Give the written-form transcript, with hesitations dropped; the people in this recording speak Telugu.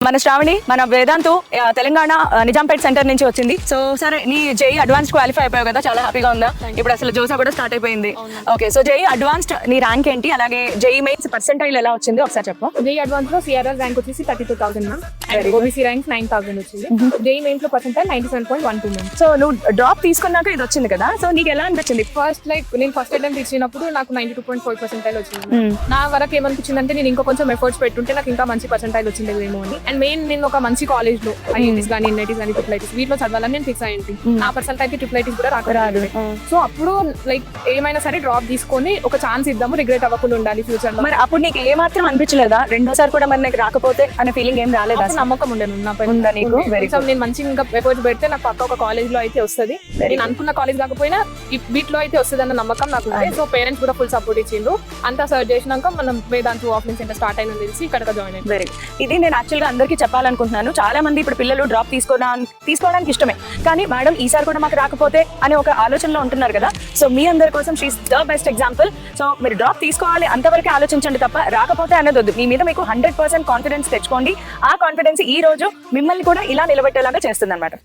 మన శ్రావణి మన వేదాంతు తెలంగాణ నిజాంపేట్ సెంటర్ నుంచి వచ్చింది. సో సరే నీ జేఈ అడ్వాన్స్ క్వాలిఫై అయిపోయావు కదా, చాలా హ్యాపీగా ఉందా? ఇప్పుడు అసలు జోసా కూడా స్టార్ట్ అయిపోయింది. ఓకే, సో జేఈ అడ్వాన్స్డ్ నీ ర్యాంక్ ఏంటి, అలాగే జేఈ మెయిన్స్ పర్సెంటైల్ ఎలా వచ్చింది ఒకసారి చెప్పు. జేఈ అడ్వాన్స్ లో సిఆర్ఆర్ ర్యాంక్ వచ్చేసి 32,000 మ్యామ్, అండ్ ఓబీసీ ర్యాంక్ 9,000 వచ్చింది. జేఈ మెయిన్స్ లో పర్సెంటైల్ 97.12 మ్యామ్. సో నువ్వు డ్రాప్ తీసుకున్నాక ఇది వచ్చింది కదా, సో నీకు ఎలా అనిపించింది? నేను ఫస్ట్ అటెంప్ట్ ఇచ్చినప్పుడు నాకు 92.4 పర్సెంటైల్ వచ్చింది. నా వరకు ఏమనిపించింది అంటే నేను ఇంకా కొంచెం ఎఫర్ట్స్ పెట్టుంటే నాకు ఇంకా మంచి పర్సెంటైల్ వచ్చిందేమో అని. అండ్ మెయిన్ నేను ఒక మంచి కాలేజ్ లో ఐఐటీస్ కానీ ఎన్ఐటీస్ కానీ ట్రిపుల్ వీటిలో చదవాలని నేను ఫిక్స్ అయ్యింది. నా పర్సెంటైల్ కి ట్రిపుల్ కూడా రాదు. సో అప్పుడు లైక్ ఏమైనా సరే డ్రాప్ తీసుకొని ఒక ఛాన్స్ ఇద్దాము, రిగ్రెట్ అవ్వకుండా ఉండాలి ఫ్యూచర్ లో. మరి అప్పుడు నీకు ఏ మాత్రం అనిపించలేదా రెండోసారి కూడా మరి నాకు రాకపోతే అనే ఫీలింగ్ ఏం రాలేదా? నమ్మకం ఉండను నా పైన. నేను మంచిగా ఇంకా ఎఫర్ట్స్ పెడితే నాకు పక్క ఒక కాలేజ్ లో అయితే వస్తుంది, నేను అనుకున్న కాలేజ్ కాకపోయినా వీటిలో అయితే వస్తుంది అన్న నమ్మకం నాకు ఉంది. సో పేరెంట్స్ కూడా ఫుల్ సపోర్ట్ ఇచ్చిండ్రు. అంతా సర్చ్ చేసినాక మనం వేదాంతు ఆఫ్లైన్ సెంటర్ స్టార్ట్ అయిన తెలిసి ఇక్కడ జాయిన్ అయ్యింది. వెరీ ఇది నేను యాక్చువల్ గా అందరికీ చెప్పాలనుకుంటున్నాను. చాలా మంది ఇప్పుడు పిల్లలు డ్రాప్ తీసుకోవడానికి ఇష్టమే, కానీ మేడం ఈసారి కూడా మాకు రాకపోతే అనే ఒక ఆలోచనలో ఉంటున్నారు కదా. సో మీ అందరి కోసం she is the best example. So మీరు డ్రాప్ తీసుకోవాలి అంతవరకు ఆలోచించండి తప్ప రాకపోతే అనేది వద్దు. మీ మీద మీకు 100% కాన్ఫిడెన్స్ తెచ్చుకోండి. ఆ కాన్ఫిడెన్స్ ఈ రోజు మిమ్మల్ని కూడా ఇలా నిలబెట్టేలాగా చేస్తుంది అనమాట.